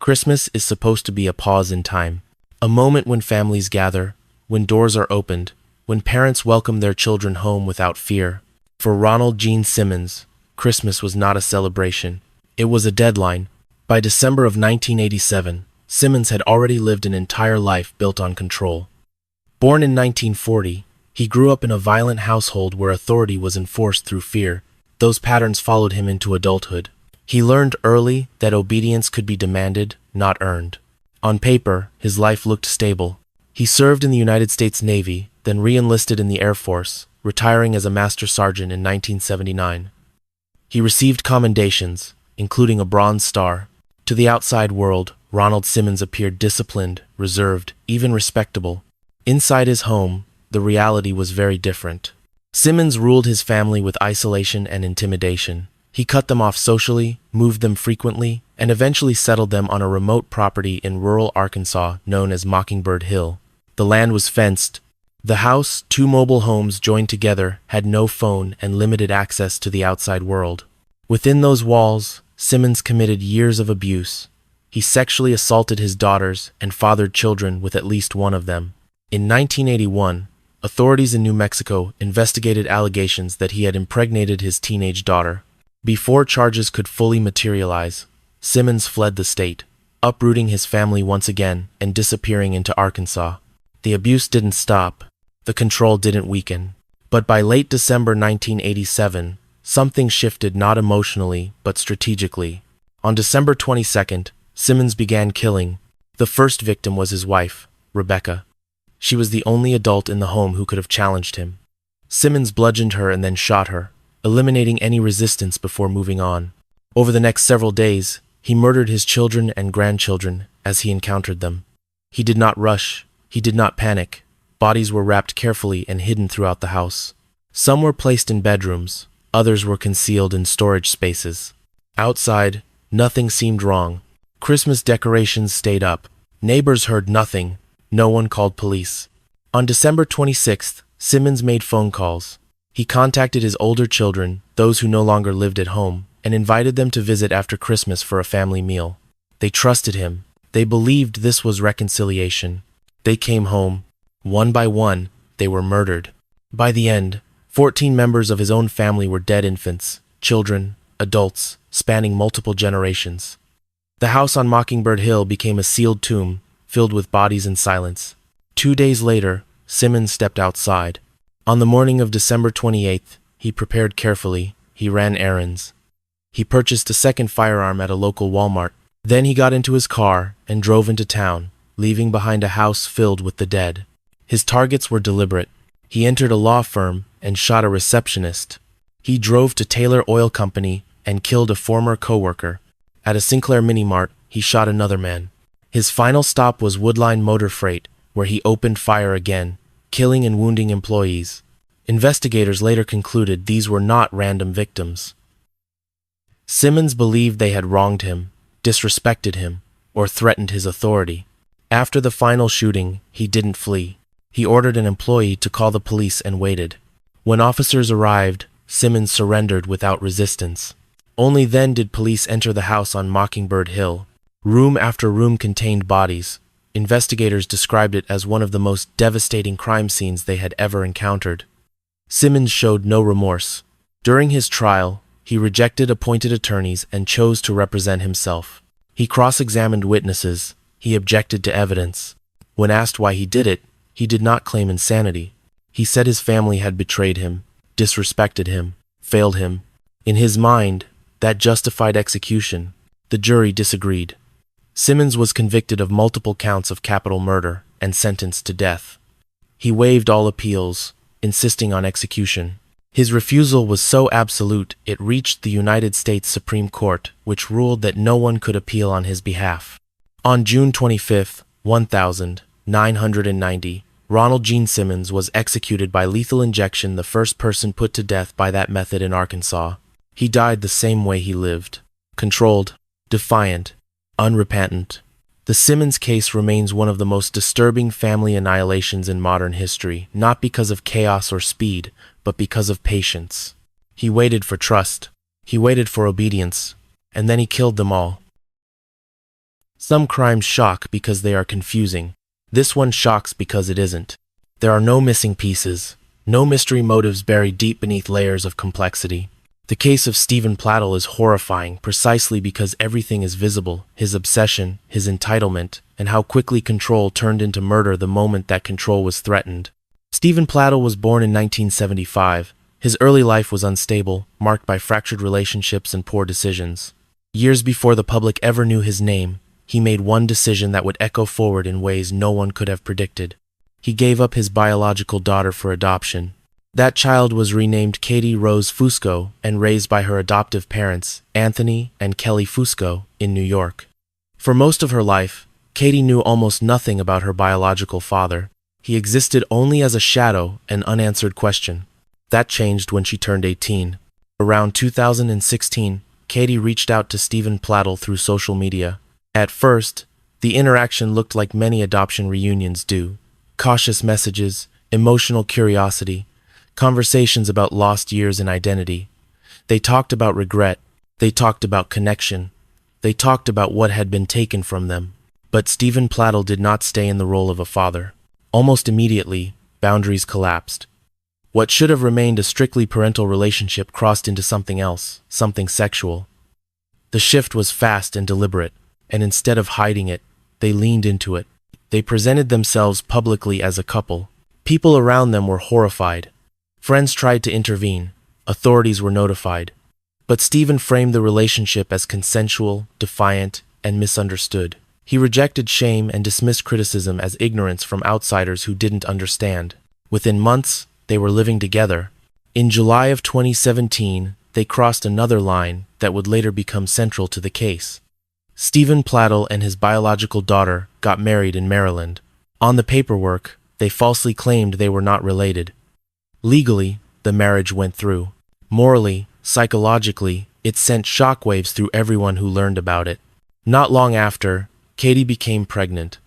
Christmas is supposed to be a pause in time, a moment when families gather, when doors are opened, when parents welcome their children home without fear. For Ronald Gene Simmons, Christmas was not a celebration. It was a deadline. By December of 1987, Simmons had already lived an entire life built on control. Born in 1940, he grew up in a violent household where authority was enforced through fear. Those patterns followed him into adulthood. He learned early that obedience could be demanded, not earned. On paper, his life looked stable. He served in the United States Navy, then re-enlisted in the Air Force, retiring as a Master Sergeant in 1979. He received commendations, including a Bronze Star. To the outside world, Ronald Simmons appeared disciplined, reserved, even respectable. Inside his home, the reality was very different. Simmons ruled his family with isolation and intimidation. He cut them off socially, moved them frequently, and eventually settled them on a remote property in rural Arkansas known as Mockingbird Hill. The land was fenced. The house, two mobile homes joined together, had no phone and limited access to the outside world. Within those walls, Simmons committed years of abuse. He sexually assaulted his daughters and fathered children with at least one of them. In 1981, authorities in New Mexico investigated allegations that he had impregnated his teenage daughter. Before charges could fully materialize, Simmons fled the state, uprooting his family once again and disappearing into Arkansas. The abuse didn't stop. The control didn't weaken. But by late December 1987, something shifted not emotionally but strategically. On December 22nd, Simmons began killing. The first victim was his wife, Rebecca. She was the only adult in the home who could have challenged him. Simmons bludgeoned her and then shot her, eliminating any resistance before moving on. Over the next several days, he murdered his children and grandchildren as he encountered them. He did not rush. He did not panic. Bodies were wrapped carefully and hidden throughout the house. Some were placed in bedrooms. Others were concealed in storage spaces. Outside, nothing seemed wrong. Christmas decorations stayed up. Neighbors heard nothing. No one called police. On December 26th, Simmons made phone calls. He contacted his older children, those who no longer lived at home, and invited them to visit after Christmas for a family meal. They trusted him. They believed this was reconciliation. They came home. One by one, they were murdered. By the end, 14 members of his own family were dead infants, children, adults, spanning multiple generations. The house on Mockingbird Hill became a sealed tomb, filled with bodies and silence. 2 days later, Simmons stepped outside. On the morning of December 28th, he prepared carefully. He ran errands. He purchased a second firearm at a local Walmart. Then he got into his car and drove into town, leaving behind a house filled with the dead. His targets were deliberate. He entered a law firm and shot a receptionist. He drove to Taylor Oil Company and killed a former coworker. At a Sinclair Mini-Mart, he shot another man. His final stop was Woodline Motor Freight, where he opened fire again, killing and wounding employees. Investigators later concluded these were not random victims. Simmons believed they had wronged him, disrespected him, or threatened his authority. After the final shooting, he didn't flee. He ordered an employee to call the police and waited. When officers arrived, Simmons surrendered without resistance. Only then did police enter the house on Mockingbird Hill. Room after room contained bodies. Investigators described it as one of the most devastating crime scenes they had ever encountered. Simmons showed no remorse. During his trial, he rejected appointed attorneys and chose to represent himself. He cross-examined witnesses. He objected to evidence. When asked why he did it, he did not claim insanity. He said his family had betrayed him, disrespected him, failed him. In his mind, that justified execution. The jury disagreed. Simmons was convicted of multiple counts of capital murder and sentenced to death. He waived all appeals, insisting on execution. His refusal was so absolute it reached the United States Supreme Court, which ruled that no one could appeal on his behalf. On June 25, 1990, Ronald Gene Simmons was executed by lethal injection, the first person put to death by that method in Arkansas. He died the same way he lived, controlled, defiant, unrepentant. The Simmons case remains one of the most disturbing family annihilations in modern history, not because of chaos or speed, but because of patience. He waited for trust. He waited for obedience. And then he killed them all. Some crimes shock because they are confusing. This one shocks because it isn't. There are no missing pieces, no mystery motives buried deep beneath layers of complexity. The case of Stephen Plattel is horrifying precisely because everything is visible: his obsession, his entitlement, and how quickly control turned into murder the moment that control was threatened. Stephen Plattel was born in 1975. His early life was unstable, marked by fractured relationships and poor decisions. Years before the public ever knew his name, he made one decision that would echo forward in ways no one could have predicted. He gave up his biological daughter for adoption. That child was renamed Katie Rose Fusco and raised by her adoptive parents, Anthony and Kelly Fusco, in New York. For most of her life, Katie knew almost nothing about her biological father. He existed only as a shadow, an unanswered question. That changed when she turned 18. Around 2016, Katie reached out to Stephen Plattel through social media. At first, the interaction looked like many adoption reunions do: cautious messages, emotional curiosity, conversations about lost years and identity. They talked about regret. They talked about connection. They talked about what had been taken from them. But Stephen Plattel did not stay in the role of a father. Almost immediately, boundaries collapsed. What should have remained a strictly parental relationship crossed into something else, something sexual. The shift was fast and deliberate, and instead of hiding it, they leaned into it. They presented themselves publicly as a couple. People around them were horrified. Friends tried to intervene. Authorities were notified. But Stephen framed the relationship as consensual, defiant, and misunderstood. He rejected shame and dismissed criticism as ignorance from outsiders who didn't understand. Within months, they were living together. In July of 2017, they crossed another line that would later become central to the case. Stephen Plattel and his biological daughter got married in Maryland. On the paperwork, they falsely claimed they were not related. Legally, the marriage went through. Morally, psychologically, it sent shockwaves through everyone who learned about it. Not long after, Katie became pregnant.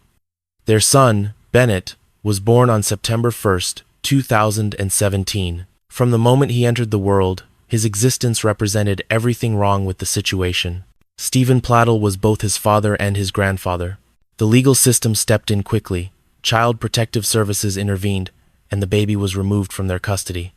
Their son, Bennett, was born on September 1st, 2017. From the moment he entered the world, his existence represented everything wrong with the situation. Stephen Plattel was both his father and his grandfather. The legal system stepped in quickly. Child Protective Services intervened, and the baby was removed from their custody.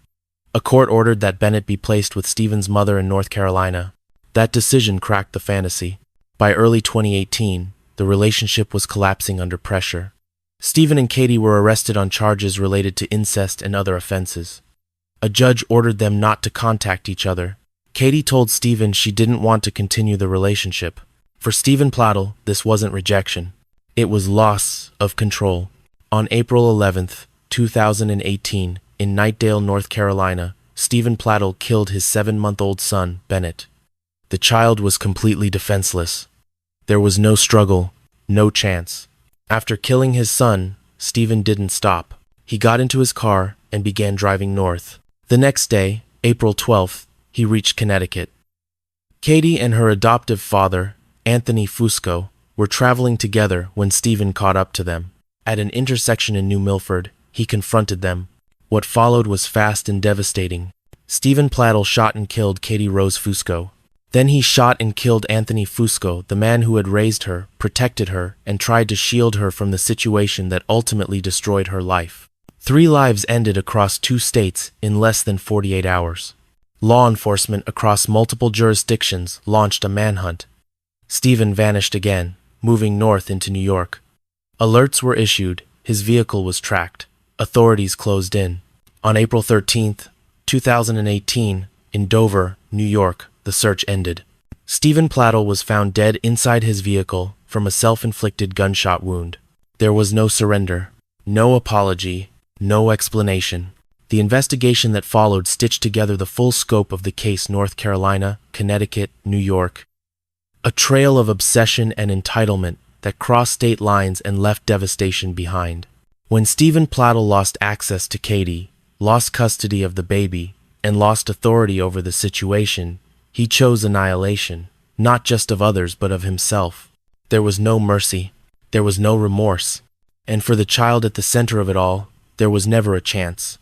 A court ordered that Bennett be placed with Stephen's mother in North Carolina. That decision cracked the fantasy. By early 2018, the relationship was collapsing under pressure. Stephen and Katie were arrested on charges related to incest and other offenses. A judge ordered them not to contact each other. Katie told Stephen she didn't want to continue the relationship. For Stephen Plattel, this wasn't rejection. It was loss of control. On April 11th, 2018, in Knightdale, North Carolina, Stephen Plattel killed his 7-month-old son, Bennett. The child was completely defenseless. There was no struggle, no chance. After killing his son, Stephen didn't stop. He got into his car and began driving north. The next day, April 12th, he reached Connecticut. Katie and her adoptive father, Anthony Fusco, were traveling together when Stephen caught up to them. At an intersection in New Milford, he confronted them. What followed was fast and devastating. Stephen Plattel shot and killed Katie Rose Fusco. Then he shot and killed Anthony Fusco, the man who had raised her, protected her, and tried to shield her from the situation that ultimately destroyed her life. 3 lives ended across 2 states in less than 48 hours. Law enforcement across multiple jurisdictions launched a manhunt. Stephen vanished again, moving north into New York. Alerts were issued. His vehicle was tracked. Authorities closed in. On April 13th, 2018, in Dover, New York, the search ended. Stephen Plattel was found dead inside his vehicle from a self-inflicted gunshot wound. There was no surrender, no apology, no explanation. The investigation that followed stitched together the full scope of the case: North Carolina, Connecticut, New York. A trail of obsession and entitlement that crossed state lines and left devastation behind. When Stephen Plattel lost access to Katie, lost custody of the baby, and lost authority over the situation, he chose annihilation, not just of others but of himself. There was no mercy. There was no remorse. And for the child at the center of it all, there was never a chance.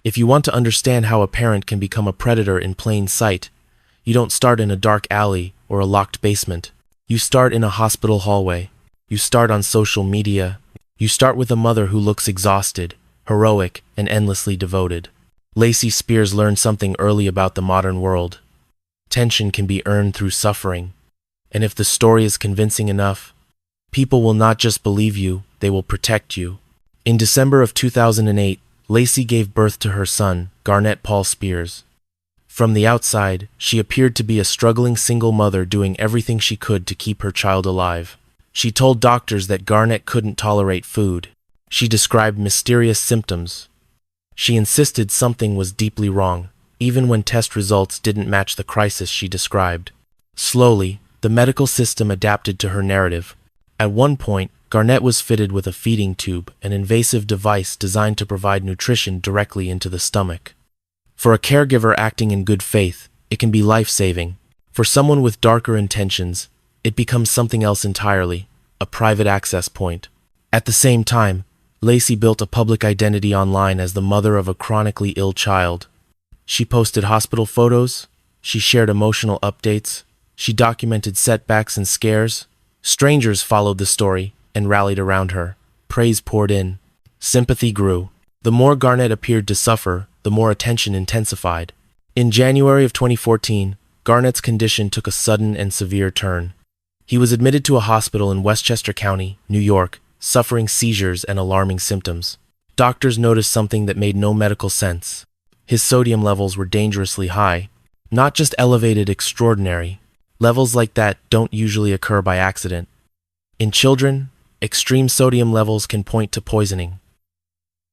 If you want to understand how a parent can become a predator in plain sight, you don't start in a dark alley or a locked basement. You start in a hospital hallway. You start on social media. You start with a mother who looks exhausted, heroic, and endlessly devoted. Lacey Spears learned something early about the modern world. Tension can be earned through suffering. And if the story is convincing enough, people will not just believe you, they will protect you. In December of 2008, Lacey gave birth to her son, Garnett Paul Spears. From the outside, she appeared to be a struggling single mother doing everything she could to keep her child alive. She told doctors that Garnett couldn't tolerate food. She described mysterious symptoms. She insisted something was deeply wrong, even when test results didn't match the crisis she described. Slowly, the medical system adapted to her narrative. At one point, Garnett was fitted with a feeding tube, an invasive device designed to provide nutrition directly into the stomach. For a caregiver acting in good faith, it can be life-saving. For someone with darker intentions, it becomes something else entirely, a private access point. At the same time, Lacey built a public identity online as the mother of a chronically ill child. She posted hospital photos, she shared emotional updates, she documented setbacks and scares. Strangers followed the story and rallied around her. Praise poured in. Sympathy grew. The more Garnett appeared to suffer, the more attention intensified. In January of 2014, Garnett's condition took a sudden and severe turn. He was admitted to a hospital in Westchester County, New York, suffering seizures and alarming symptoms. Doctors noticed something that made no medical sense. His sodium levels were dangerously high. Not just elevated, extraordinary. Levels like that don't usually occur by accident. In children, extreme sodium levels can point to poisoning.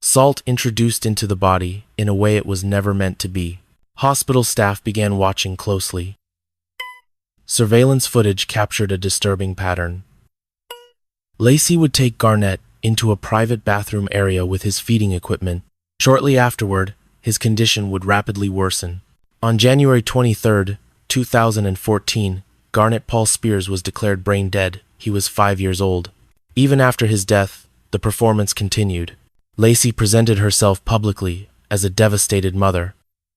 Salt introduced into the body in a way it was never meant to be. Hospital staff began watching closely. Surveillance footage captured a disturbing pattern. Lacey would take Garnett into a private bathroom area with his feeding equipment. Shortly afterward, his condition would rapidly worsen. On January 23, 2014, Garnett Paul Spears was declared brain dead. He was 5 years old. Even after his death, the performance continued. Lacey presented herself publicly as a devastated mother.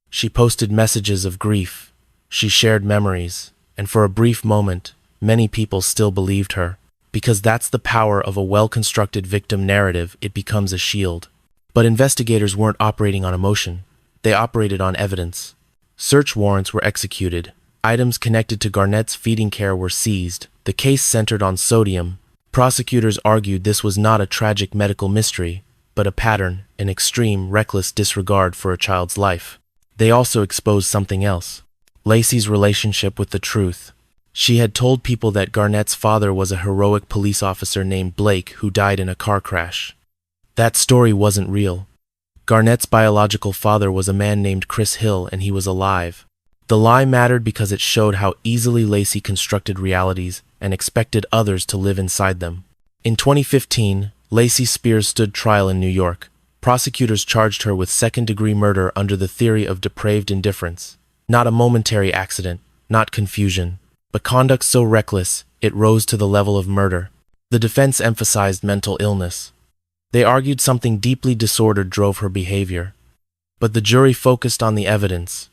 She posted messages of grief. She shared memories. And for a brief moment, many people still believed her. Because that's the power of a well-constructed victim narrative, it becomes a shield. But investigators weren't operating on emotion. They operated on evidence. Search warrants were executed. Items connected to Garnett's feeding care were seized. The case centered on sodium. Prosecutors argued this was not a tragic medical mystery, but a pattern, an extreme, reckless disregard for a child's life. They also exposed something else. Lacey's relationship with the truth. She had told people that Garnett's father was a heroic police officer named Blake who died in a car crash. That story wasn't real. Garnett's biological father was a man named Chris Hill, and he was alive. The lie mattered because it showed how easily Lacey constructed realities and expected others to live inside them. In 2015, Lacey Spears stood trial in New York. Prosecutors charged her with second-degree murder under the theory of depraved indifference. Not a momentary accident, not confusion, but conduct so reckless it rose to the level of murder. The defense emphasized mental illness. They argued something deeply disordered drove her behavior. But the jury focused on the evidence,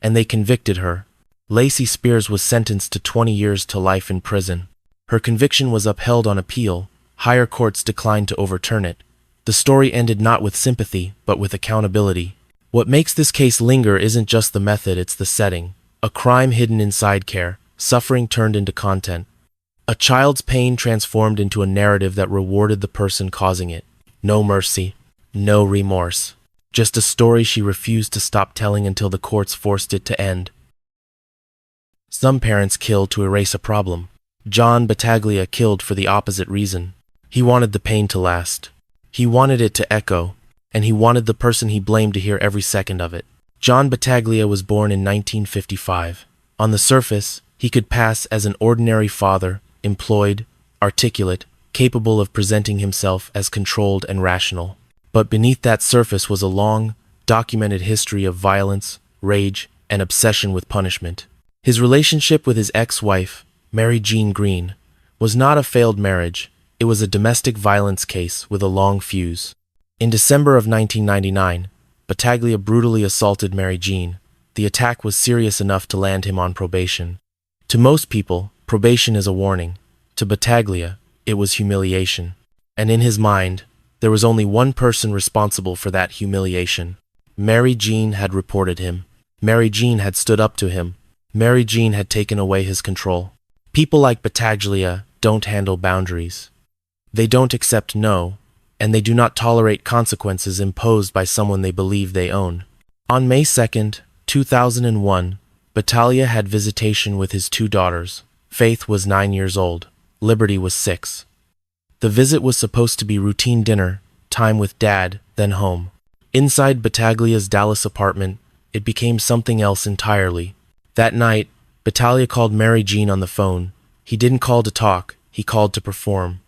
and they convicted her. Lacey Spears was sentenced to 20 years to life in prison. Her conviction was upheld on appeal. Higher courts declined to overturn it. The story ended not with sympathy, but with accountability. What makes this case linger isn't just the method, it's the setting. A crime hidden inside care, suffering turned into content. A child's pain transformed into a narrative that rewarded the person causing it. No mercy, no remorse. Just a story she refused to stop telling until the courts forced it to end. Some parents kill to erase a problem. John Battaglia killed for the opposite reason. He wanted the pain to last. He wanted it to echo, and he wanted the person he blamed to hear every second of it. John Battaglia was born in 1955. On the surface, he could pass as an ordinary father, employed, articulate, capable of presenting himself as controlled and rational. But beneath that surface was a long, documented history of violence, rage, and obsession with punishment. His relationship with his ex-wife, Mary Jean Green, was not a failed marriage. It was a domestic violence case with a long fuse. In December of 1999, Battaglia brutally assaulted Mary Jean. The attack was serious enough to land him on probation. To most people, Probation is a warning. To Battaglia, it was humiliation. And in his mind, there was only one person responsible for that humiliation. Mary Jean had reported him. Mary Jean had stood up to him. Mary Jean had taken away his control. People like Battaglia don't handle boundaries. They don't accept no, and they do not tolerate consequences imposed by someone they believe they own. On May 2nd, 2001, Battaglia had visitation with his two daughters. Faith was 9 years old. Liberty was 6. The visit was supposed to be routine dinner, time with Dad, then home. Inside Battaglia's Dallas apartment, it became something else entirely. That night, Battaglia called Mary Jean on the phone. He didn't call to talk, he called to perform.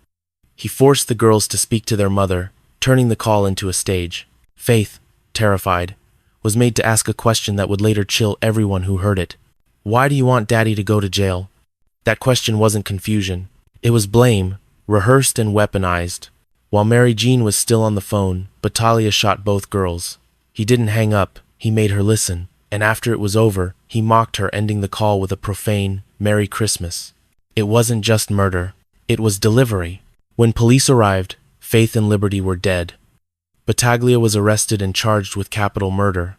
He forced the girls to speak to their mother, turning the call into a stage. Faith, terrified, was made to ask a question that would later chill everyone who heard it. Why do you want Daddy to go to jail? That question wasn't confusion. It was blame, rehearsed and weaponized. While Mary Jean was still on the phone, Battaglia shot both girls. He didn't hang up, he made her listen, and after it was over, he mocked her, ending the call with a profane, "Merry Christmas." It wasn't just murder, it was delivery. When police arrived, Faith and Liberty were dead. Battaglia was arrested and charged with capital murder.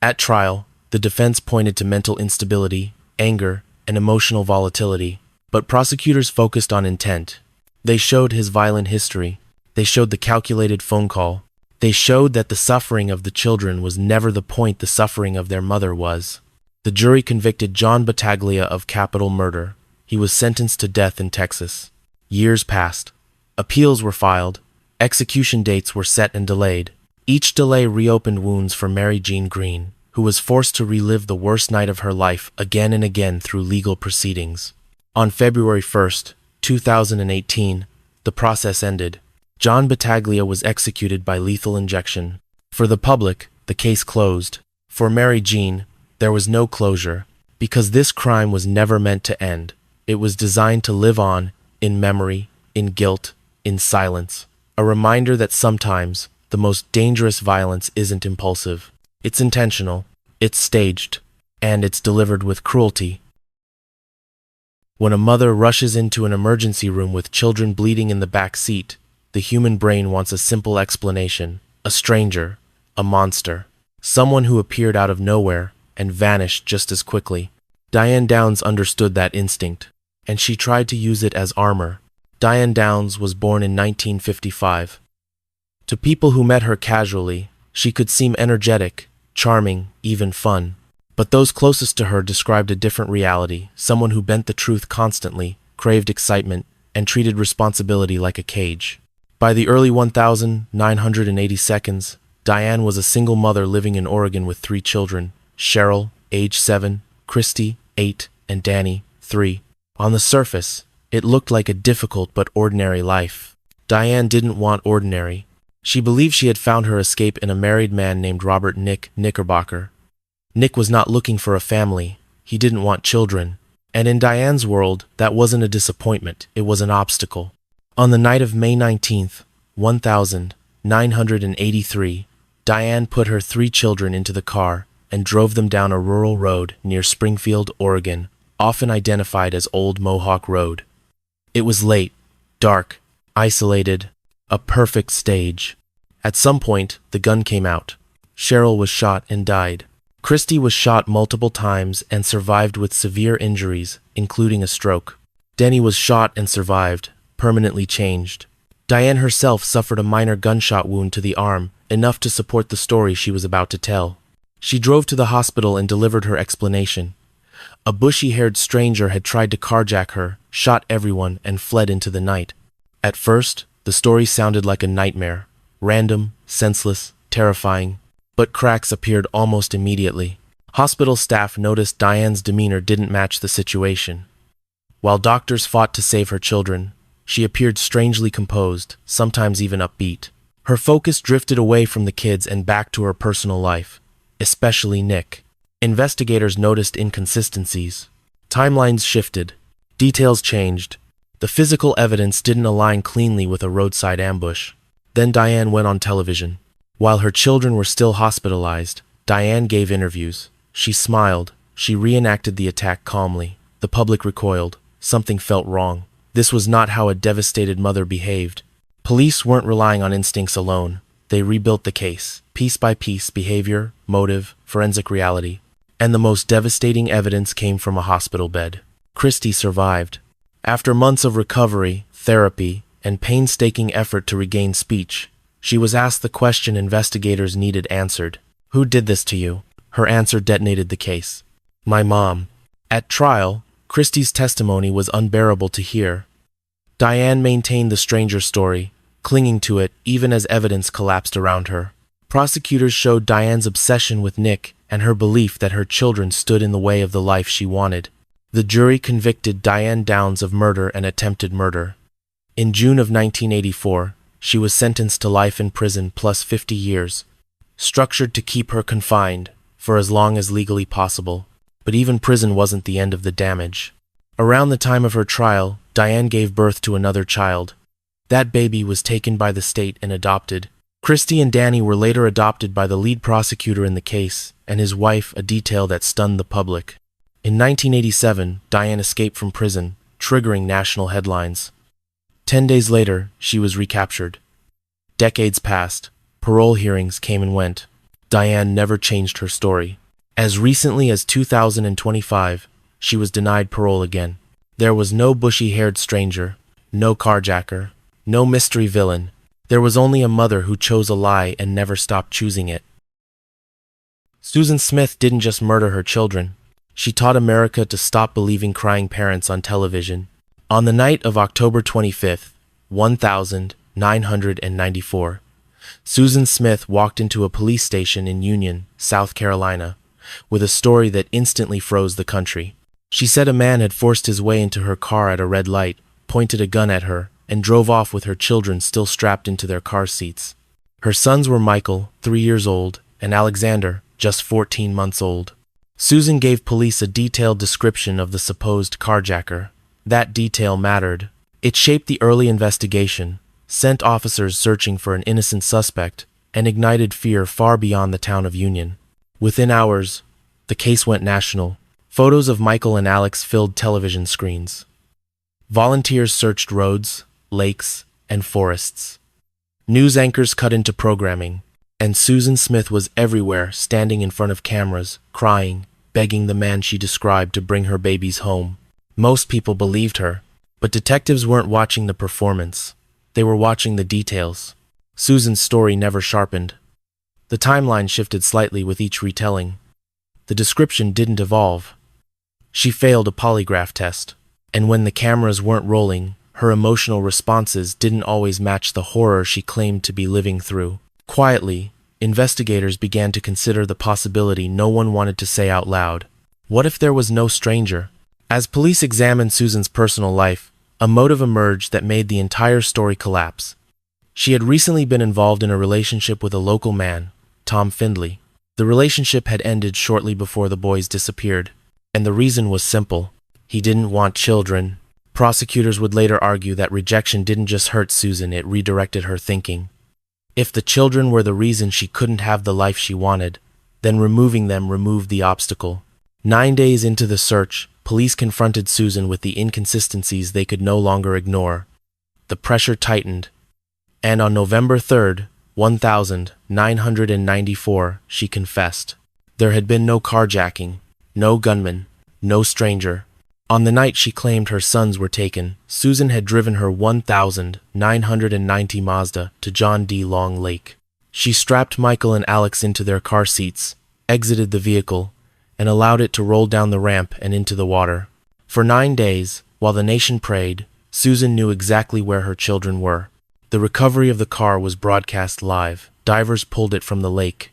At trial, the defense pointed to mental instability, anger, and emotional volatility, but prosecutors focused on intent. They showed his violent history. They showed the calculated phone call. They showed that the suffering of the children was never the point the suffering of their mother was. The jury convicted John Battaglia of capital murder. He was sentenced to death in Texas. Years passed. Appeals were filed. Execution dates were set and delayed. Each delay reopened wounds for Mary Jean Green, who was forced to relive the worst night of her life again and again through legal proceedings. On February 1st, 2018, the process ended. John Battaglia was executed by lethal injection. For the public, the case closed. For Mary Jean, there was no closure, because this crime was never meant to end. It was designed to live on, in memory, in guilt, in silence. A reminder that sometimes, the most dangerous violence isn't impulsive. It's intentional, it's staged, and it's delivered with cruelty. When a mother rushes into an emergency room with children bleeding in the back seat, the human brain wants a simple explanation. A stranger, a monster, someone who appeared out of nowhere and vanished just as quickly. Diane Downs understood that instinct, and she tried to use it as armor. Diane Downs was born in 1955. To people who met her casually, she could seem energetic, charming, even fun. But those closest to her described a different reality, someone who bent the truth constantly, craved excitement, and treated responsibility like a cage. By the early 1982s, Diane was a single mother living in Oregon with 3 children, Cheryl, age 7, Christy, 8, and Danny, 3. On the surface, it looked like a difficult but ordinary life. Diane didn't want ordinary. She believed she had found her escape in a married man named Robert Nick Knickerbocker. Nick was not looking for a family. He didn't want children. And in Diane's world, that wasn't a disappointment, it was an obstacle. On the night of May 19th, 1983, Diane put her 3 children into the car and drove them down a rural road near Springfield, Oregon, often identified as Old Mohawk Road. It was late, dark, isolated, a perfect stage. At some point, the gun came out. Cheryl was shot and died. Christy was shot multiple times and survived with severe injuries, including a stroke. Denny was shot and survived, permanently changed. Diane herself suffered a minor gunshot wound to the arm, enough to support the story she was about to tell. She drove to the hospital and delivered her explanation. A bushy-haired stranger had tried to carjack her, shot everyone, and fled into the night. At first, the story sounded like a nightmare, random, senseless, terrifying, but cracks appeared almost immediately. Hospital staff noticed Diane's demeanor didn't match the situation. While doctors fought to save her children, she appeared strangely composed, sometimes even upbeat. Her focus drifted away from the kids and back to her personal life, especially Nick. Investigators noticed inconsistencies. Timelines shifted. Details changed. The physical evidence didn't align cleanly with a roadside ambush. Then Diane went on television. While her children were still hospitalized, Diane gave interviews. She smiled. She reenacted the attack calmly. The public recoiled. something felt wrong. This was not how a devastated mother behaved. Police weren't relying on instincts alone. They rebuilt the case, piece by piece, behavior, motive, forensic reality. And the most devastating evidence came from a hospital bed. Christy survived. After months of recovery, therapy, and painstaking effort to regain speech, she was asked the question investigators needed answered. Who did this to you? Her answer detonated the case. My mom. At trial, Christie's testimony was unbearable to hear. Diane maintained the stranger's story, clinging to it even as evidence collapsed around her. Prosecutors showed Diane's obsession with Nick and her belief that her children stood in the way of the life she wanted. The jury convicted Diane Downs of murder and attempted murder. In June of 1984, she was sentenced to life in prison plus 50 years, structured to keep her confined for as long as legally possible. But even prison wasn't the end of the damage. Around the time of her trial, Diane gave birth to another child. That baby was taken by the state and adopted. Christy and Danny were later adopted by the lead prosecutor in the case, and his wife, a detail that stunned the public. In 1987, Diane escaped from prison, triggering national headlines. 10 days later, she was recaptured. Decades passed. Parole hearings came and went. Diane never changed her story. As recently as 2025, she was denied parole again. There was no bushy-haired stranger, no carjacker, no mystery villain. There was only a mother who chose a lie and never stopped choosing it. Susan Smith didn't just murder her children. She taught America to stop believing crying parents on television. On the night of October 25th, 1994, Susan Smith walked into a police station in Union, South Carolina, with a story that instantly froze the country. She said a man had forced his way into her car at a red light, pointed a gun at her, and drove off with her children still strapped into their car seats. Her sons were Michael, 3 years old, and Alexander, just 14 months old. Susan gave police a detailed description of the supposed carjacker. That detail mattered. It shaped the early investigation, sent officers searching for an innocent suspect, and ignited fear far beyond the town of Union. Within hours, the case went national. Photos of Michael and Alex filled television screens. Volunteers searched roads, lakes, and forests. News anchors cut into programming, and Susan Smith was everywhere, standing in front of cameras, crying, begging the man she described to bring her babies home. Most people believed her, but detectives weren't watching the performance. They were watching the details. Susan's story never sharpened. The timeline shifted slightly with each retelling. The description didn't evolve. She failed a polygraph test, and when the cameras weren't rolling, her emotional responses didn't always match the horror she claimed to be living through. Quietly, investigators began to consider the possibility no one wanted to say out loud. What if there was no stranger? As police examined Susan's personal life, a motive emerged that made the entire story collapse. She had recently been involved in a relationship with a local man, Tom Findley. The relationship had ended shortly before the boys disappeared, and the reason was simple. He didn't want children. Prosecutors would later argue that rejection didn't just hurt Susan, it redirected her thinking. If the children were the reason she couldn't have the life she wanted, then removing them removed the obstacle. 9 days into the search, police confronted Susan with the inconsistencies they could no longer ignore. The pressure tightened, and on November 3rd, 1994, she confessed. There had been no carjacking, no gunman, no stranger. On the night she claimed her sons were taken, Susan had driven her 1990 Mazda to John D. Long Lake. She strapped Michael and Alex into their car seats, exited the vehicle, and allowed it to roll down the ramp and into the water. For 9 days, while the nation prayed, Susan knew exactly where her children were. The recovery of the car was broadcast live. Divers pulled it from the lake.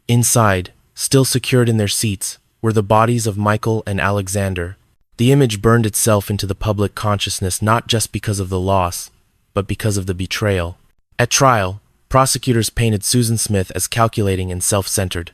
Inside, still secured in their seats, were the bodies of Michael and Alexander. The image burned itself into the public consciousness not just because of the loss, but because of the betrayal. At trial, prosecutors painted Susan Smith as calculating and self-centered,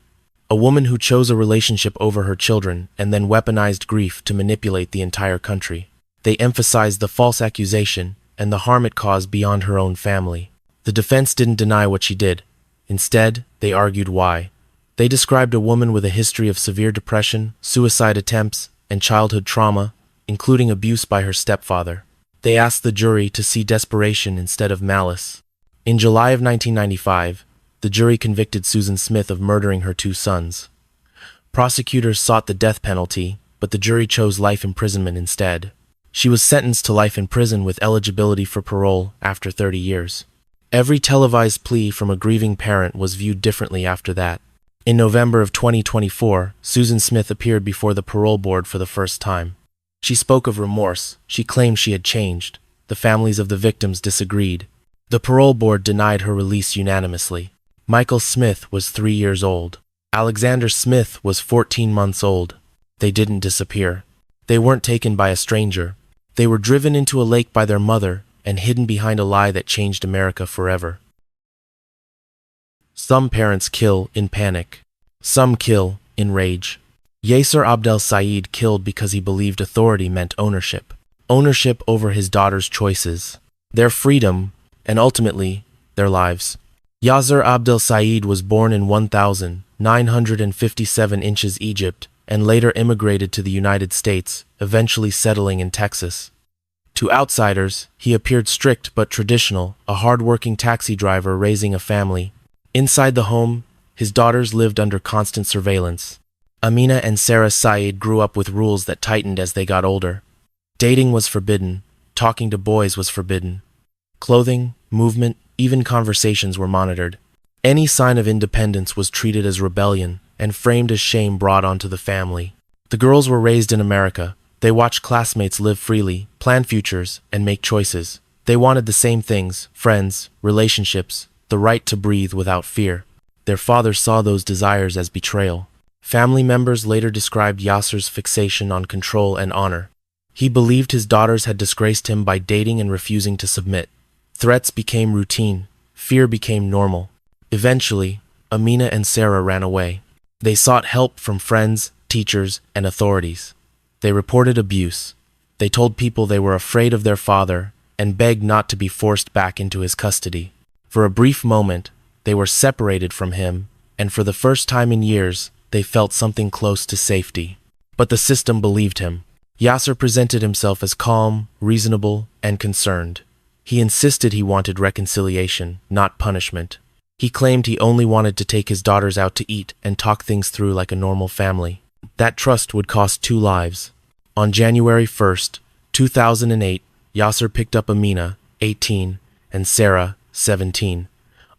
a woman who chose a relationship over her children and then weaponized grief to manipulate the entire country. They emphasized the false accusation and the harm it caused beyond her own family. The defense didn't deny what she did. Instead, they argued why. They described a woman with a history of severe depression, suicide attempts, and childhood trauma, including abuse by her stepfather. They asked the jury to see desperation instead of malice. In July of 1995, the jury convicted Susan Smith of murdering her two sons. Prosecutors sought the death penalty, but the jury chose life imprisonment instead. She was sentenced to life in prison with eligibility for parole after 30 years. Every televised plea from a grieving parent was viewed differently after that. In November of 2024, Susan Smith appeared before the parole board for the first time. She spoke of remorse. She claimed she had changed. The families of the victims disagreed. The parole board denied her release unanimously. Michael Smith was 3 years old. Alexander Smith was 14 months old. They didn't disappear. They weren't taken by a stranger. They were driven into a lake by their mother and hidden behind a lie that changed America forever. Some parents kill in panic. Some kill in rage. Yasser Abdel Said killed because he believed authority meant ownership. Ownership over his daughter's choices, their freedom, and ultimately, their lives. Yasser Abdel Said was born in 1957 Inches, Egypt, and later immigrated to the United States, eventually settling in Texas. To outsiders, he appeared strict but traditional, a hard-working taxi driver raising a family. Inside the home, his daughters lived under constant surveillance. Amina and Sarah Said grew up with rules that tightened as they got older. Dating was forbidden. Talking to boys was forbidden. Clothing, movement, even conversations were monitored. Any sign of independence was treated as rebellion and framed as shame brought onto the family. The girls were raised in America. They watched classmates live freely, plan futures, and make choices. They wanted the same things: friends, relationships, the right to breathe without fear. Their father saw those desires as betrayal. Family members later described Yasser's fixation on control and honor. He believed his daughters had disgraced him by dating and refusing to submit. Threats became routine. Fear became normal. Eventually, Amina and Sarah ran away. They sought help from friends, teachers, and authorities. They reported abuse. They told people they were afraid of their father and begged not to be forced back into his custody. For a brief moment, they were separated from him, and for the first time in years, they felt something close to safety. But the system believed him. Yasser presented himself as calm, reasonable, and concerned. He insisted he wanted reconciliation, not punishment. He claimed he only wanted to take his daughters out to eat and talk things through like a normal family. That trust would cost 2 lives. On January 1st, 2008, Yasser picked up Amina, 18, and Sarah, 17,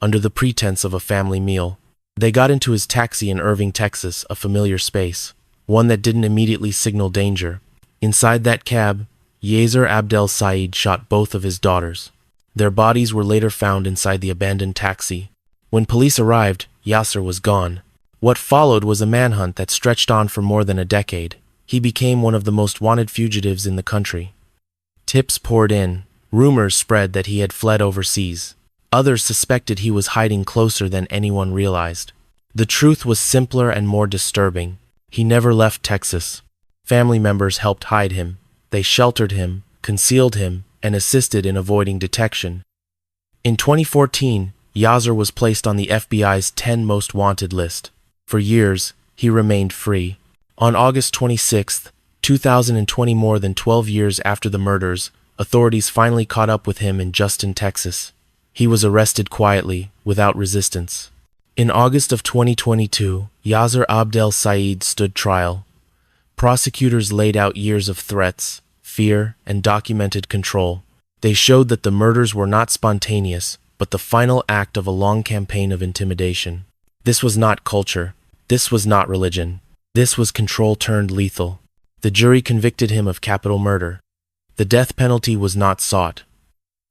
under the pretense of a family meal. They got into his taxi in Irving, Texas, a familiar space, one that didn't immediately signal danger. Inside that cab, Yasser Abdel Said shot both of his daughters. Their bodies were later found inside the abandoned taxi. When police arrived, Yasser was gone. What followed was a manhunt that stretched on for more than a decade. He became one of the most wanted fugitives in the country. Tips poured in. Rumors spread that he had fled overseas. Others suspected he was hiding closer than anyone realized. The truth was simpler and more disturbing. He never left Texas. Family members helped hide him. They sheltered him, concealed him, and assisted in avoiding detection. In 2014, Yasser was placed on the FBI's 10 most wanted list. For years, he remained free. On August 26, 2020, more than 12 years after the murders, authorities finally caught up with him in Justin, Texas. He was arrested quietly, without resistance. In August of 2022, Yasser Abdel Said stood trial. Prosecutors laid out years of threats, fear, and documented control. They showed that the murders were not spontaneous, but the final act of a long campaign of intimidation. This was not culture. This was not religion. This was control turned lethal. The jury convicted him of capital murder. The death penalty was not sought.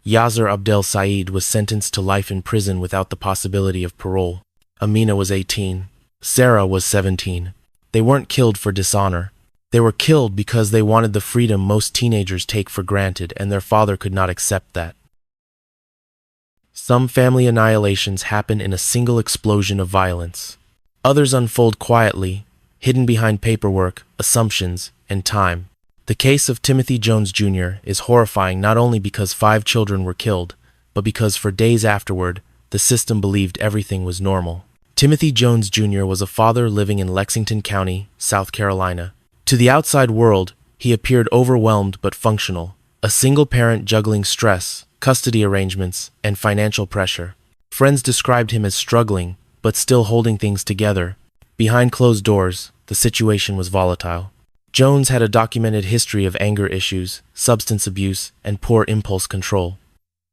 Yasser Abdel Said was sentenced to life in prison without the possibility of parole. Amina was 18. Sarah was 17. They weren't killed for dishonor. They were killed because they wanted the freedom most teenagers take for granted, and their father could not accept that. Some family annihilations happen in a single explosion of violence. Others unfold quietly, hidden behind paperwork, assumptions, and time. The case of Timothy Jones Jr. is horrifying not only because 5 children were killed, but because for days afterward, the system believed everything was normal. Timothy Jones Jr. was a father living in Lexington County, South Carolina. To the outside world, He appeared overwhelmed but functional, a single parent juggling stress, custody arrangements, and financial pressure. Friends described him as struggling, but still holding things together. Behind closed doors, the situation was volatile. Jones had a documented history of anger issues, substance abuse, and poor impulse control.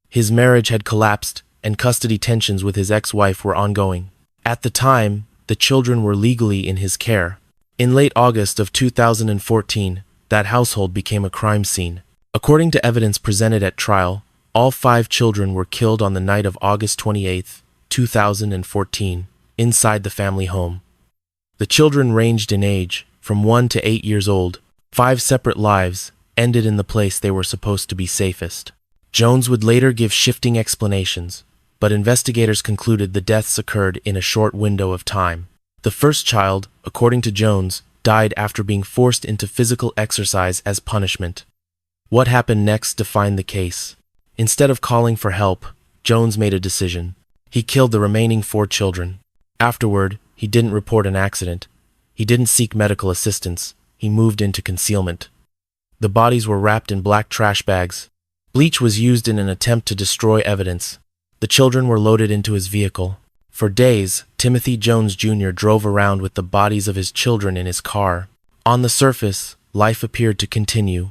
His marriage had collapsed, and custody tensions with his ex-wife were ongoing. At the time, the children were legally in his care. In late August of 2014, that household became a crime scene. According to evidence presented at trial, all 5 children were killed on the night of August 28, 2014, inside the family home. The children ranged in age, from 1 to 8 years old. 5 separate lives ended in the place they were supposed to be safest. Jones would later give shifting explanations, but investigators concluded the deaths occurred in a short window of time. The first child, according to Jones, died after being forced into physical exercise as punishment. What happened next defined the case. Instead of calling for help, Jones made a decision. He killed the remaining 4 children. Afterward, he didn't report an accident. He didn't seek medical assistance. He moved into concealment. The bodies were wrapped in black trash bags. Bleach was used in an attempt to destroy evidence. The children were loaded into his vehicle. For days, Timothy Jones Jr. drove around with the bodies of his children in his car. On the surface, life appeared to continue.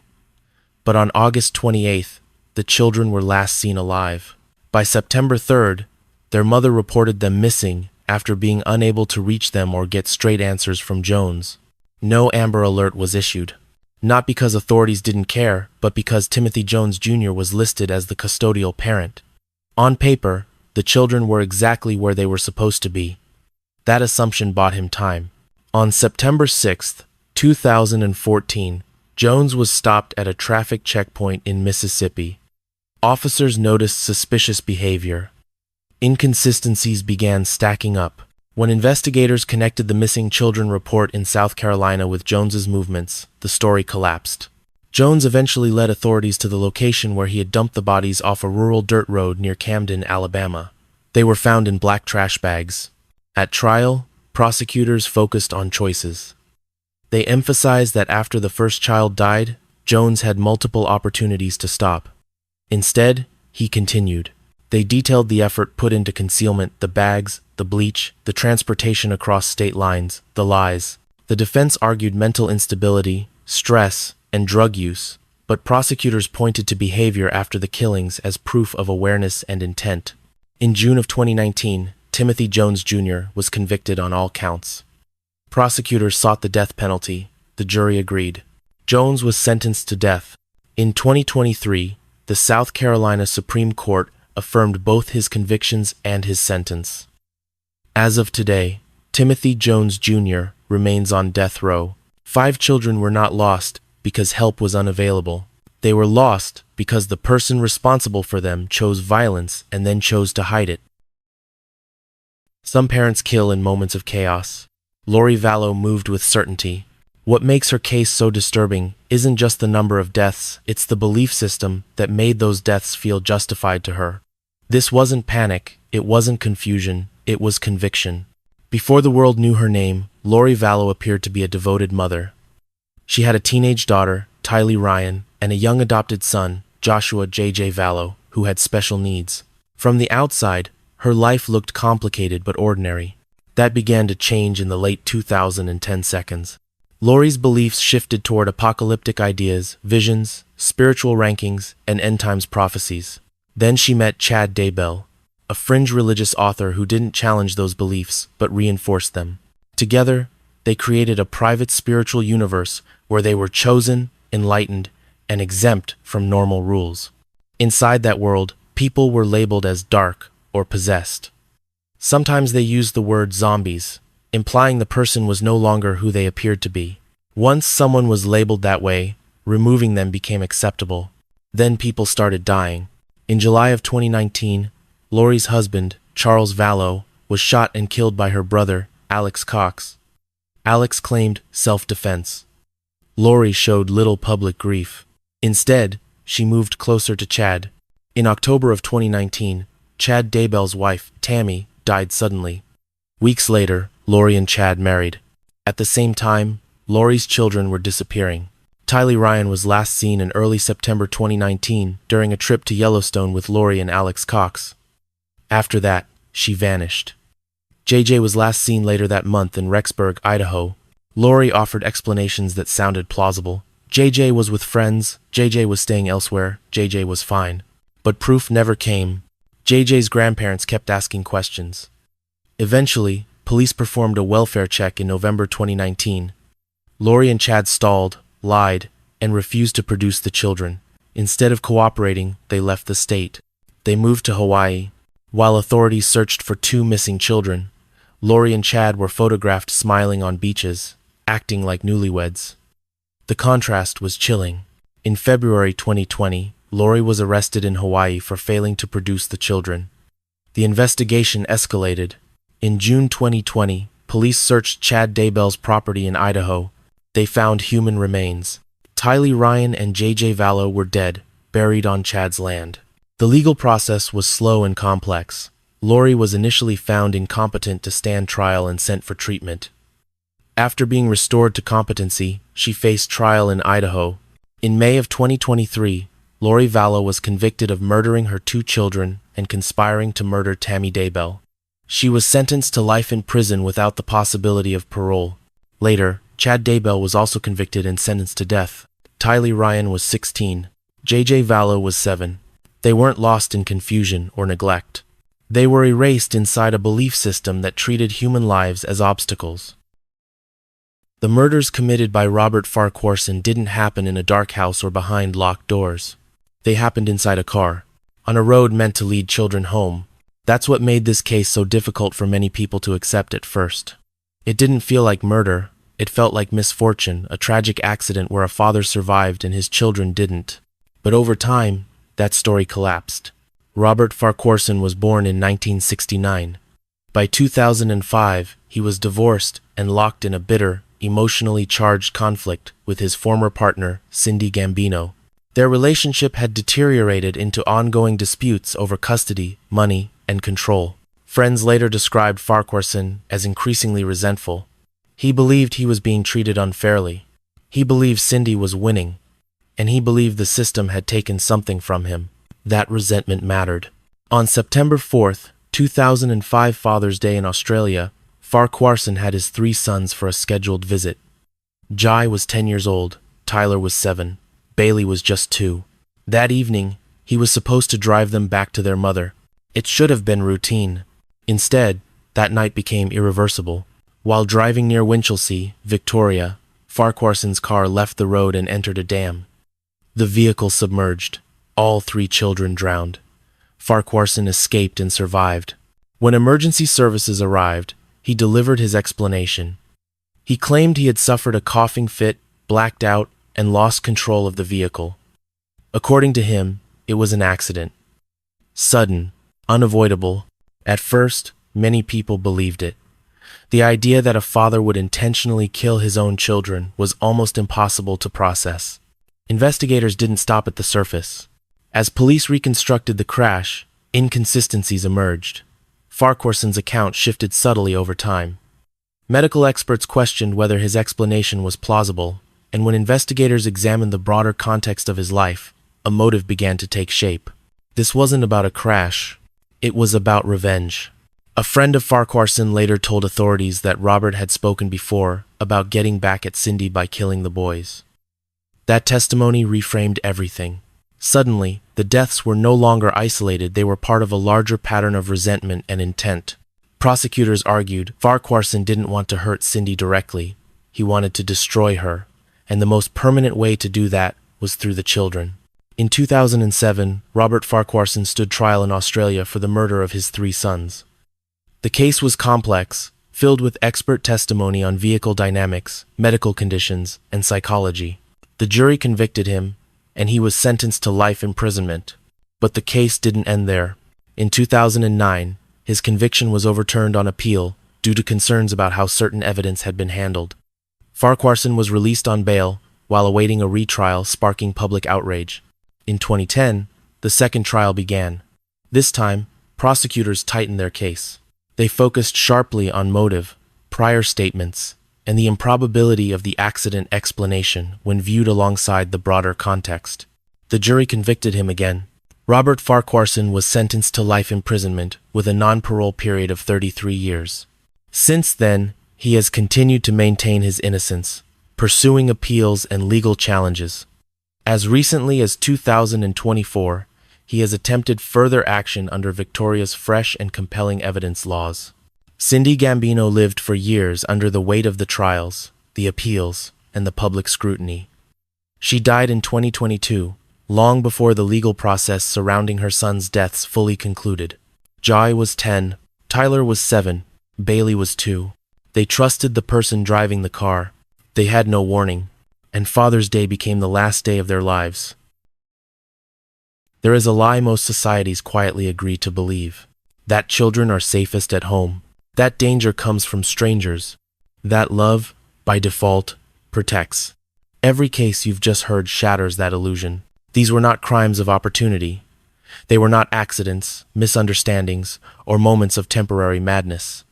But on August 28th, the children were last seen alive. By September 3rd, their mother reported them missing after being unable to reach them or get straight answers from Jones. No Amber Alert was issued. Not because authorities didn't care, but because Timothy Jones Jr. was listed as the custodial parent. On paper, the children were exactly where they were supposed to be. That assumption bought him time. On September 6, 2014, Jones was stopped at a traffic checkpoint in Mississippi. Officers noticed suspicious behavior. Inconsistencies began stacking up. When investigators connected the missing children report in South Carolina with Jones's movements, the story collapsed. Jones eventually led authorities to the location where he had dumped the bodies off a rural dirt road near Camden, Alabama. They were found in black trash bags. At trial, prosecutors focused on choices. They emphasized that after the first child died, Jones had multiple opportunities to stop. Instead, he continued. They detailed the effort put into concealment, the bags, the bleach, the transportation across state lines, the lies. The defense argued mental instability, stress, and drug use, but prosecutors pointed to behavior after the killings as proof of awareness and intent. In June of 2019, Timothy Jones Jr. was convicted on all counts. Prosecutors sought the death penalty. The jury agreed. Jones was sentenced to death. In 2023, the South Carolina Supreme Court affirmed both his convictions and his sentence. As of today, Timothy Jones Jr. remains on death row. 5 children were not lost because help was unavailable. They were lost because the person responsible for them chose violence and then chose to hide it. Some parents kill in moments of chaos. Lori Vallow moved with certainty. What makes her case so disturbing isn't just the number of deaths, it's the belief system that made those deaths feel justified to her. This wasn't panic, it wasn't confusion, it was conviction. Before the world knew her name, Lori Vallow appeared to be a devoted mother. She had a teenage daughter, Tylee Ryan, and a young adopted son, Joshua J.J. Vallow, who had special needs. From the outside, her life looked complicated but ordinary. That began to change in the late 2010 seconds. Lori's beliefs shifted toward apocalyptic ideas, visions, spiritual rankings, and end-times prophecies. Then she met Chad Daybell, a fringe religious author who didn't challenge those beliefs but reinforced them. Together, they created a private spiritual universe where they were chosen, enlightened, and exempt from normal rules. Inside that world, people were labeled as dark or possessed. Sometimes they used the word zombies, implying the person was no longer who they appeared to be. Once someone was labeled that way, removing them became acceptable. Then people started dying. In July of 2019, Lori's husband, Charles Vallow, was shot and killed by her brother, Alex Cox. Alex claimed self-defense. Lori showed little public grief. Instead, she moved closer to Chad. In October of 2019, Chad Daybell's wife, Tammy, died suddenly. Weeks later, Lori and Chad married. At the same time, Lori's children were disappearing. Tylee Ryan was last seen in early September 2019 during a trip to Yellowstone with Lori and Alex Cox. After that, she vanished. JJ was last seen later that month in Rexburg, Idaho. Lori offered explanations that sounded plausible. JJ was with friends, JJ was staying elsewhere, JJ was fine. But proof never came. JJ's grandparents kept asking questions. Eventually, police performed a welfare check in November 2019. Lori and Chad stalled, lied, and refused to produce the children. Instead of cooperating, they left the state. They moved to Hawaii. While authorities searched for 2 missing children, Lori and Chad were photographed smiling on beaches, acting like newlyweds. The contrast was chilling. In February 2020, Lori was arrested in Hawaii for failing to produce the children. The investigation escalated. In June 2020, police searched Chad Daybell's property in Idaho. They found human remains. Tylee Ryan and JJ Vallow were dead, buried on Chad's land. The legal process was slow and complex. Lori was initially found incompetent to stand trial and sent for treatment. After being restored to competency, she faced trial in Idaho. In May of 2023, Lori Vallow was convicted of murdering her 2 children and conspiring to murder Tammy Daybell. She was sentenced to life in prison without the possibility of parole. Later, Chad Daybell was also convicted and sentenced to death. Tylee Ryan was 16. JJ Vallow was 7. They weren't lost in confusion or neglect. They were erased inside a belief system that treated human lives as obstacles. The murders committed by Robert Farquharson didn't happen in a dark house or behind locked doors. They happened inside a car, on a road meant to lead children home. That's what made this case so difficult for many people to accept at first. It didn't feel like murder. It felt like misfortune, a tragic accident where a father survived and his children didn't. But over time, that story collapsed. Robert Farquharson was born in 1969. By 2005, he was divorced and locked in a bitter, emotionally charged conflict with his former partner, Cindy Gambino. Their relationship had deteriorated into ongoing disputes over custody, money, and control. Friends later described Farquharson as increasingly resentful. He believed he was being treated unfairly. He believed Cindy was winning, and he believed the system had taken something from him. That resentment mattered. On September 4th, 2005 Father's Day in Australia, Farquharson had his 3 sons for a scheduled visit. Jai was 10 years old, Tyler was 7, Bailey was just 2. That evening, he was supposed to drive them back to their mother. It should have been routine. Instead, that night became irreversible. While driving near Winchelsea, Victoria, Farquharson's car left the road and entered a dam. The vehicle submerged. All 3 children drowned. Farquharson escaped and survived. When emergency services arrived, he delivered his explanation. He claimed he had suffered a coughing fit, blacked out, and lost control of the vehicle. According to him, it was an accident. Sudden, unavoidable. At first, many people believed it. The idea that a father would intentionally kill his own children was almost impossible to process. Investigators didn't stop at the surface. As police reconstructed the crash, inconsistencies emerged. Farquharson's account shifted subtly over time. Medical experts questioned whether his explanation was plausible, and when investigators examined the broader context of his life, a motive began to take shape. This wasn't about a crash. It was about revenge. A friend of Farquharson later told authorities that Robert had spoken before about getting back at Cindy by killing the boys. That testimony reframed everything. Suddenly, the deaths were no longer isolated, they were part of a larger pattern of resentment and intent. Prosecutors argued Farquharson didn't want to hurt Cindy directly. He wanted to destroy her, and the most permanent way to do that was through the children. In 2007, Robert Farquharson stood trial in Australia for the murder of his 3 sons. The case was complex, filled with expert testimony on vehicle dynamics, medical conditions, and psychology. The jury convicted him, and he was sentenced to life imprisonment. But the case didn't end there. In 2009, his conviction was overturned on appeal due to concerns about how certain evidence had been handled. Farquharson was released on bail while awaiting a retrial, sparking public outrage. In 2010, the second trial began. This time, prosecutors tightened their case. They focused sharply on motive, prior statements, and the improbability of the accident explanation when viewed alongside the broader context. The jury convicted him again. Robert Farquharson was sentenced to life imprisonment with a non-parole period of 33 years. Since then, he has continued to maintain his innocence, pursuing appeals and legal challenges. As recently as 2024, he has attempted further action under Victoria's fresh and compelling evidence laws. Cindy Gambino lived for years under the weight of the trials, the appeals, and the public scrutiny. She died in 2022, long before the legal process surrounding her son's deaths fully concluded. Jai was 10, Tyler was 7, Bailey was 2. They trusted the person driving the car. They had no warning, and Father's Day became the last day of their lives. There is a lie most societies quietly agree to believe: that children are safest at home, that danger comes from strangers, that love, by default, protects. Every case you've just heard shatters that illusion. These were not crimes of opportunity. They were not accidents, misunderstandings, or moments of temporary madness.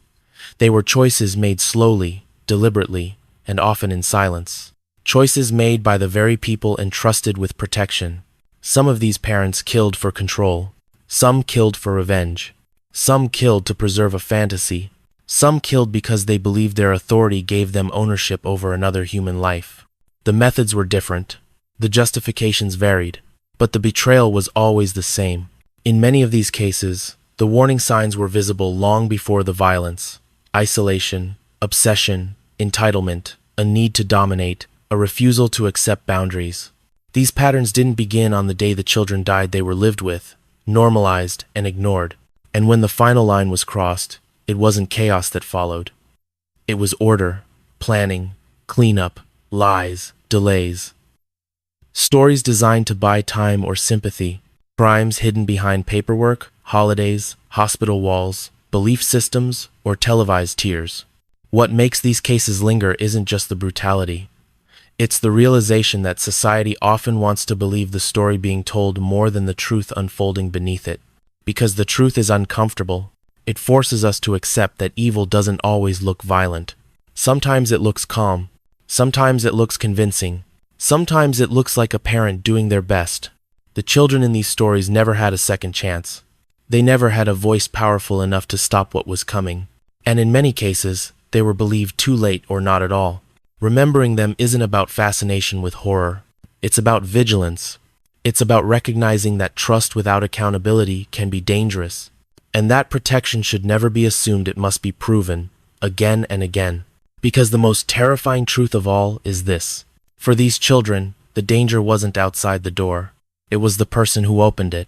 They were choices made slowly, deliberately, and often in silence. Choices made by the very people entrusted with protection. Some of these parents killed for control. Some killed for revenge. Some killed to preserve a fantasy. Some killed because they believed their authority gave them ownership over another human life. The methods were different. The justifications varied. But the betrayal was always the same. In many of these cases, the warning signs were visible long before the violence: isolation, obsession, entitlement, a need to dominate, a refusal to accept boundaries. These patterns didn't begin on the day the children died. They were lived with, normalized, and ignored. And when the final line was crossed, it wasn't chaos that followed. It was order, planning, cleanup, lies, delays. Stories designed to buy time or sympathy, crimes hidden behind paperwork, holidays, hospital walls, belief systems, or televised tears. What makes these cases linger isn't just the brutality. It's the realization that society often wants to believe the story being told more than the truth unfolding beneath it. Because the truth is uncomfortable, it forces us to accept that evil doesn't always look violent. Sometimes it looks calm. Sometimes it looks convincing. Sometimes it looks like a parent doing their best. The children in these stories never had a second chance. They never had a voice powerful enough to stop what was coming. And in many cases, they were believed too late or not at all. Remembering them isn't about fascination with horror. It's about vigilance. It's about recognizing that trust without accountability can be dangerous, and that protection should never be assumed. It must be proven, again and again. Because the most terrifying truth of all is this: for these children, the danger wasn't outside the door. It was the person who opened it.